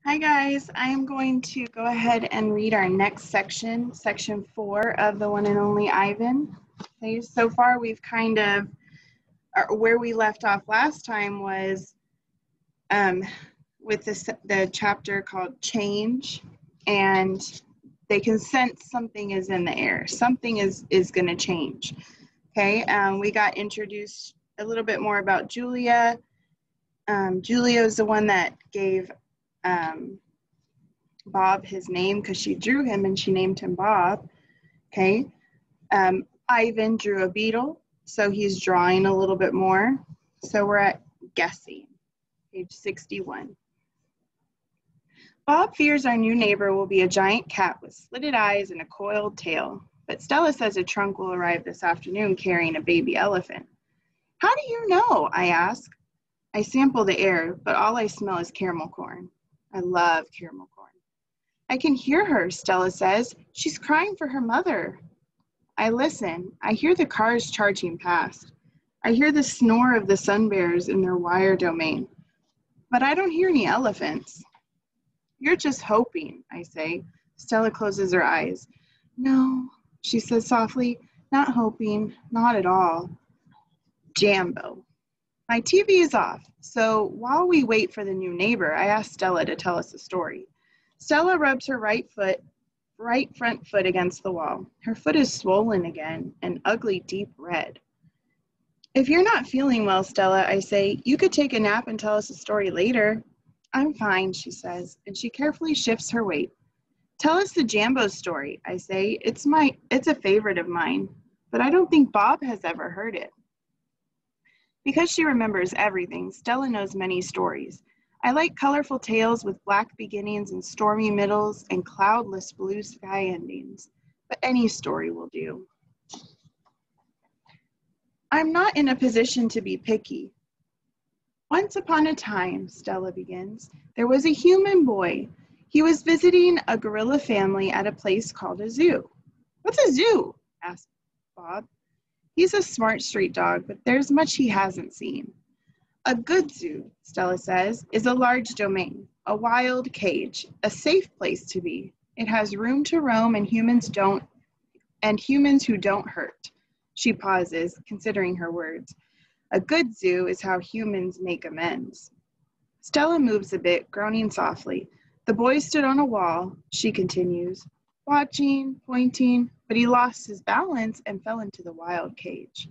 Hi guys, I am going to go ahead and read our next section, section 4 of the one and only Ivan. Okay, so far we've where we left off last time was with the chapter called Change, and they can sense something is in the air. Something is going to change. Okay, we got introduced a little bit more about Julia. Julia is the one that gave Bob his name because she drew him and she named him Bob. Okay. Ivan drew a beetle, so he's drawing a little bit more. So we're at guessing, page 61. Bob fears our new neighbor will be a giant cat with slitted eyes and a coiled tail, but Stella says a trunk will arrive this afternoon carrying a baby elephant. How do you know? I ask. I sample the air, but all I smell is caramel corn. I love caramel corn. I can hear her, Stella says. She's crying for her mother. I listen. I hear the cars charging past. I hear the snore of the sun bears in their wire domain. But I don't hear any elephants. You're just hoping, I say. Stella closes her eyes. No, she says softly, not hoping, not at all. Jambo. My TV is off, so while we wait for the new neighbor, I ask Stella to tell us a story. Stella rubs her right front foot against the wall. Her foot is swollen again, an ugly deep red. If you're not feeling well, Stella, I say, you could take a nap and tell us a story later. I'm fine, she says, and she carefully shifts her weight. Tell us the Jambo story, I say. It's a favorite of mine, but I don't think Bob has ever heard it. Because she remembers everything, Stella knows many stories. I like colorful tales with black beginnings and stormy middles and cloudless blue sky endings, but any story will do. I'm not in a position to be picky. Once upon a time, Stella begins, there was a human boy. He was visiting a gorilla family at a place called a zoo. What's a zoo? Asked Bob. He's a smart street dog, but there's much he hasn't seen. A good zoo, Stella says, is a large domain, a wild cage, a safe place to be. It has room to roam and humans who don't hurt. She pauses, considering her words. A good zoo is how humans make amends. Stella moves a bit, groaning softly. The boy stood on a wall, she continues, watching, pointing, but he lost his balance and fell into the wild cage.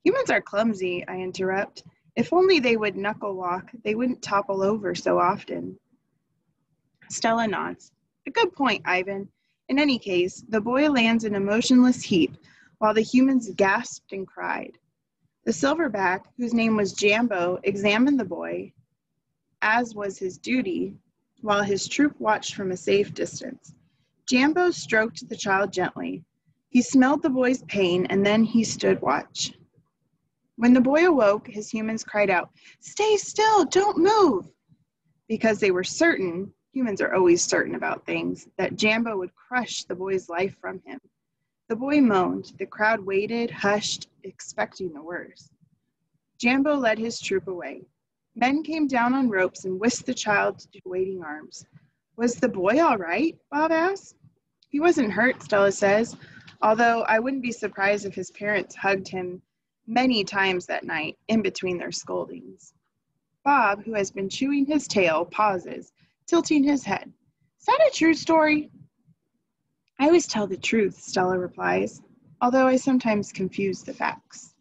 Humans are clumsy, I interrupt. If only they would knuckle walk, they wouldn't topple over so often. Stella nods. A good point, Ivan. In any case, the boy lands in a motionless heap, while the humans gasped and cried. The silverback, whose name was Jambo, examined the boy, as was his duty, while his troop watched from a safe distance. Jambo stroked the child gently. He smelled the boy's pain, and then he stood watch. When the boy awoke, his humans cried out, "Stay still, don't move!" Because they were certain, humans are always certain about things, that Jambo would crush the boy's life from him. The boy moaned. The crowd waited, hushed, expecting the worst. Jambo led his troop away. Men came down on ropes and whisked the child to waiting arms. Was the boy all right? Bob asked. He wasn't hurt, Stella says, although I wouldn't be surprised if his parents hugged him many times that night in between their scoldings. Bob, who has been chewing his tail, pauses, tilting his head. Is that a true story? I always tell the truth, Stella replies, although I sometimes confuse the facts.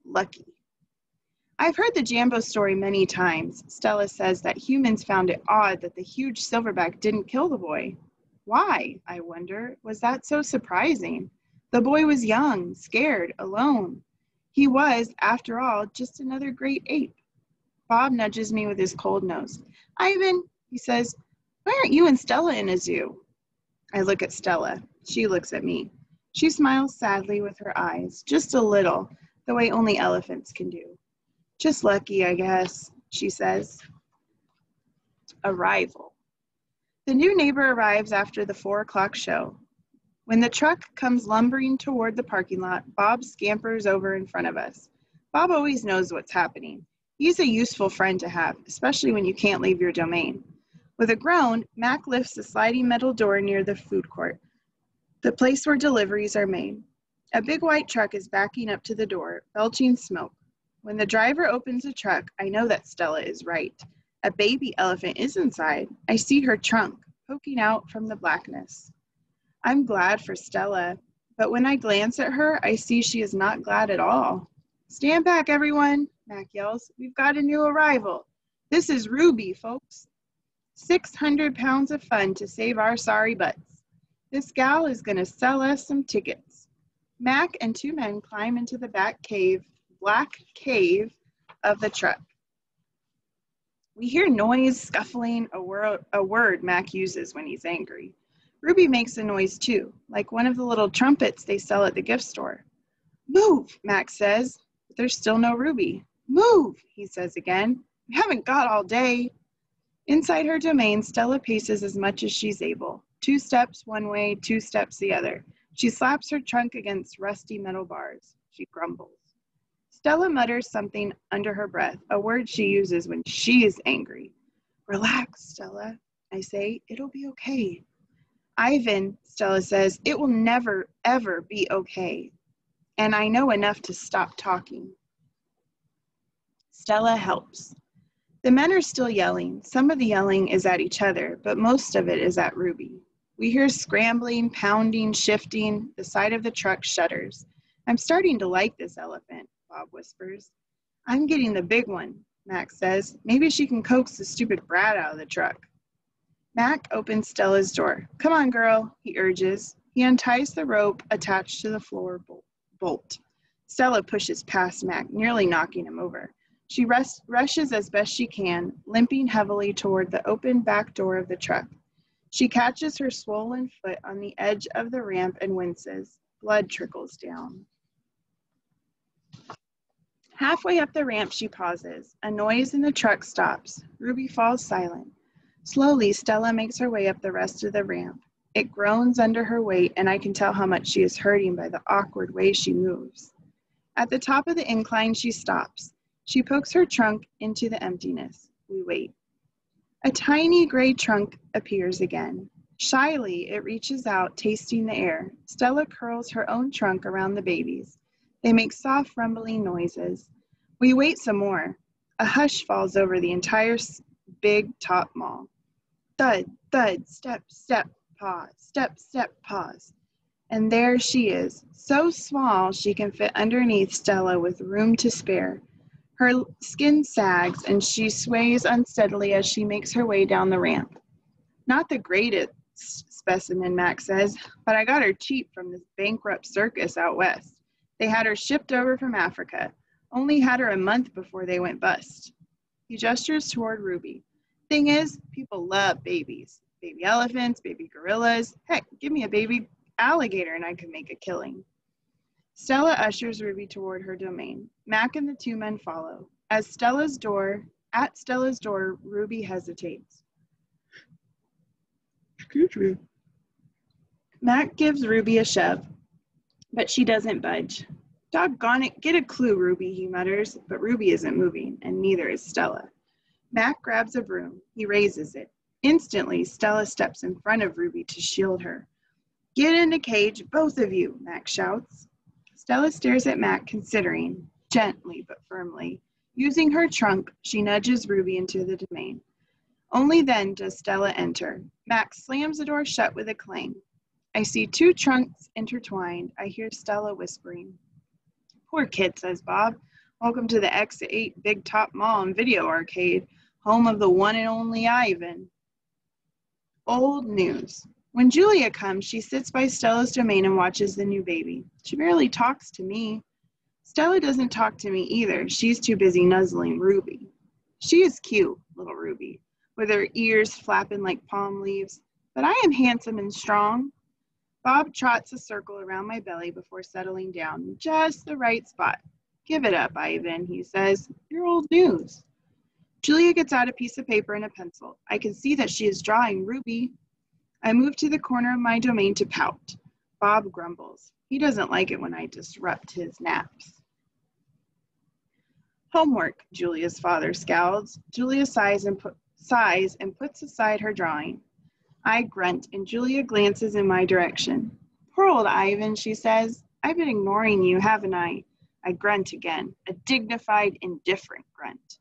Lucky. I've heard the Jambo story many times. Stella says that humans found it odd that the huge silverback didn't kill the boy. Why, I wonder, was that so surprising? The boy was young, scared, alone. He was, after all, just another great ape. Bob nudges me with his cold nose. Ivan, he says, why aren't you and Stella in a zoo? I look at Stella. She looks at me. She smiles sadly with her eyes, just a little, the way only elephants can do. Just lucky, I guess, she says. Arrival. The new neighbor arrives after the 4 o'clock show. When the truck comes lumbering toward the parking lot, Bob scampers over in front of us. Bob always knows what's happening. He's a useful friend to have, especially when you can't leave your domain. With a groan, Mac lifts the sliding metal door near the food court, the place where deliveries are made. A big white truck is backing up to the door, belching smoke. When the driver opens the truck, I know that Stella is right. A baby elephant is inside. I see her trunk poking out from the blackness. I'm glad for Stella, but when I glance at her, I see she is not glad at all. Stand back, everyone, Mac yells. We've got a new arrival. This is Ruby, folks. 600 pounds of fun to save our sorry butts. This gal is going to sell us some tickets. Mac and two men climb into the black cave of the truck. We hear noise, scuffling, a word Mac uses when he's angry. Ruby makes a noise too, like one of the little trumpets they sell at the gift store. Move, Mac says, but there's still no Ruby. Move, he says again. We haven't got all day. Inside her domain, Stella paces as much as she's able. 2 steps one way, 2 steps the other. She slaps her trunk against rusty metal bars. She grumbles. Stella mutters something under her breath, a word she uses when she is angry. Relax, Stella, I say. It'll be okay. Ivan, Stella says, it will never, ever be okay. And I know enough to stop talking. Stella helps. The men are still yelling. Some of the yelling is at each other, but most of it is at Ruby. We hear scrambling, pounding, shifting. The side of the truck shudders. I'm starting to like this elephant, Bob whispers. I'm getting the big one, Max says. Maybe she can coax the stupid brat out of the truck. Mac opens Stella's door. Come on, girl, he urges. He unties the rope attached to the floor bolt. Stella pushes past Mac, nearly knocking him over. She rushes as best she can, limping heavily toward the open back door of the truck. She catches her swollen foot on the edge of the ramp and winces. Blood trickles down. Halfway up the ramp, she pauses. A noise in the truck stops. Ruby falls silent. Slowly, Stella makes her way up the rest of the ramp. It groans under her weight, and I can tell how much she is hurting by the awkward way she moves. At the top of the incline, she stops. She pokes her trunk into the emptiness. We wait. A tiny gray trunk appears again. Shyly, it reaches out, tasting the air. Stella curls her own trunk around the baby's. They make soft, rumbling noises. We wait some more. A hush falls over the entire big top mall. Thud, thud, step, step, pause, step, step, pause. And there she is, so small she can fit underneath Stella with room to spare. Her skin sags and she sways unsteadily as she makes her way down the ramp. Not the greatest specimen, Max says, but I got her cheap from this bankrupt circus out west. They had her shipped over from Africa. Only had her a month before they went bust. He gestures toward Ruby. Thing is, people love babies. Baby elephants, baby gorillas. Heck, give me a baby alligator and I could make a killing. Stella ushers Ruby toward her domain. Mac and the 2 men follow. At Stella's door, Ruby hesitates. Excuse me. Mac gives Ruby a shove, but she doesn't budge. Doggone it, get a clue, Ruby, he mutters, but Ruby isn't moving, and neither is Stella. Mac grabs a broom. He raises it. Instantly, Stella steps in front of Ruby to shield her. Get in the cage, both of you, Mac shouts. Stella stares at Mac, considering, gently but firmly. Using her trunk, she nudges Ruby into the domain. Only then does Stella enter. Mac slams the door shut with a clang. I see 2 trunks intertwined. I hear Stella whispering. Poor kid, says Bob. Welcome to the X8 Big Top Mall and Video Arcade, home of the one and only Ivan. Old news. When Julia comes, she sits by Stella's domain and watches the new baby. She barely talks to me. Stella doesn't talk to me either. She's too busy nuzzling Ruby. She is cute, little Ruby, with her ears flapping like palm leaves, but I am handsome and strong. Bob trots a circle around my belly before settling down, just the right spot. Give it up, Ivan, he says. You're old news. Julia gets out a piece of paper and a pencil. I can see that she is drawing Ruby. I move to the corner of my domain to pout. Bob grumbles. He doesn't like it when I disrupt his naps. Homework, Julia's father scowls. Julia sighs and sighs, and puts aside her drawing. I grunt, and Julia glances in my direction. Poor old Ivan, she says. I've been ignoring you, haven't I? I grunt again, a dignified, indifferent grunt.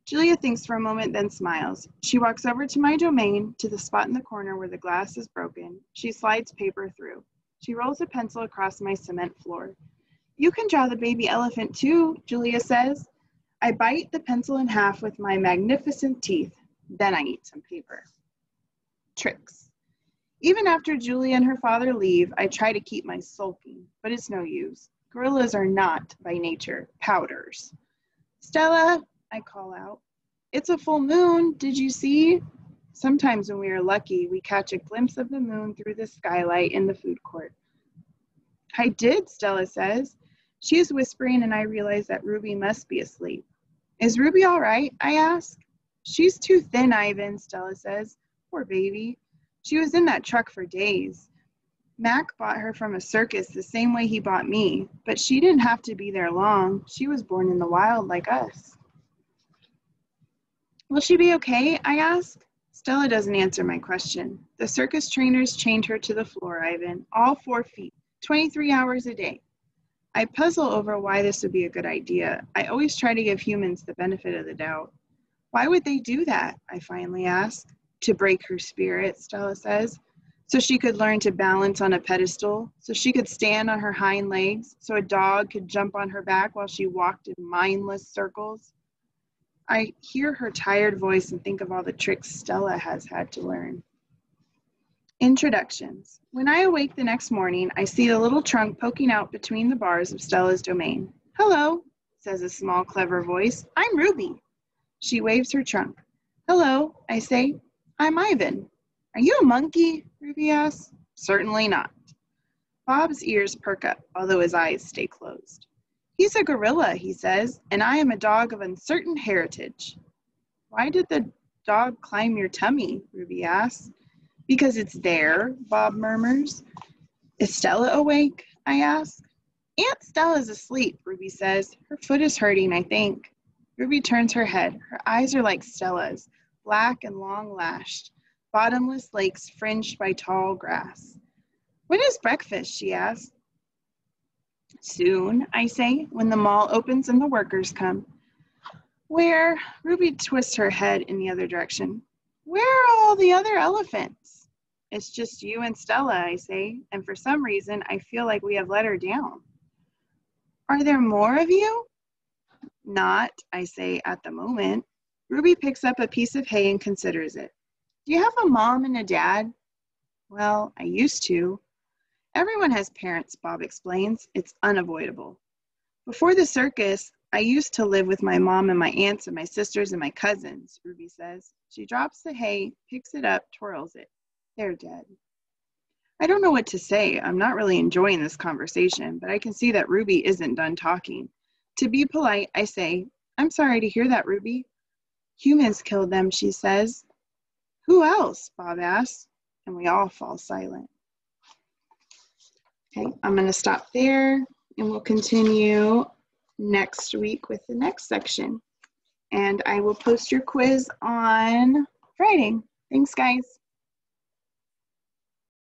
Julia thinks for a moment, then smiles. She walks over to my domain, to the spot in the corner where the glass is broken. She slides paper through. She rolls a pencil across my cement floor. You can draw the baby elephant too, Julia says. I bite the pencil in half with my magnificent teeth. Then I eat some paper. Tricks. Even after Julia and her father leave, I try to keep my sulking, but it's no use. Gorillas are not, by nature, powders. Stella, I call out. It's a full moon, did you see? Sometimes when we are lucky, we catch a glimpse of the moon through the skylight in the food court. I did, Stella says. She is whispering, and I realize that Ruby must be asleep. Is Ruby all right? I ask. She's too thin, Ivan, Stella says. Poor baby. She was in that truck for days. Mac bought her from a circus the same way he bought me, but she didn't have to be there long. She was born in the wild like us. Will she be okay? I ask. Stella doesn't answer my question. The circus trainers chained her to the floor, Ivan, all 4 feet, 23 hours a day. I puzzle over why this would be a good idea. I always try to give humans the benefit of the doubt. Why would they do that? I finally ask. To break her spirit, Stella says, so she could learn to balance on a pedestal, so she could stand on her hind legs, so a dog could jump on her back while she walked in mindless circles. I hear her tired voice and think of all the tricks Stella has had to learn. Introductions. When I awake the next morning, I see the little trunk poking out between the bars of Stella's domain. Hello, says a small, clever voice. I'm Ruby. She waves her trunk. Hello, I say. I'm Ivan. Are you a monkey? Ruby asks. Certainly not. Bob's ears perk up, although his eyes stay closed. He's a gorilla, he says, and I am a dog of uncertain heritage. Why did the dog climb your tummy? Ruby asks. Because it's there, Bob murmurs. Is Stella awake? I ask. Aunt Stella's asleep, Ruby says. Her foot is hurting, I think. Ruby turns her head. Her eyes are like Stella's, black and long-lashed, bottomless lakes fringed by tall grass. When is breakfast? She asks. Soon, I say, when the mall opens and the workers come. Where? Ruby twists her head in the other direction. Where are all the other elephants? It's just you and Stella, I say, and for some reason, I feel like we have let her down. Are there more of you? Not, I say, at the moment. Ruby picks up a piece of hay and considers it. Do you have a mom and a dad? Well, I used to. Everyone has parents, Bob explains. It's unavoidable. Before the circus, I used to live with my mom and my aunts and my sisters and my cousins, Ruby says. She drops the hay, picks it up, twirls it. They're dead. I don't know what to say. I'm not really enjoying this conversation, but I can see that Ruby isn't done talking. To be polite, I say, I'm sorry to hear that, Ruby. Humans killed them, she says. Who else? Bob asks, and we all fall silent. Okay, I'm going to stop there, and we'll continue next week with the next section. And I will post your quiz on Friday. Thanks, guys.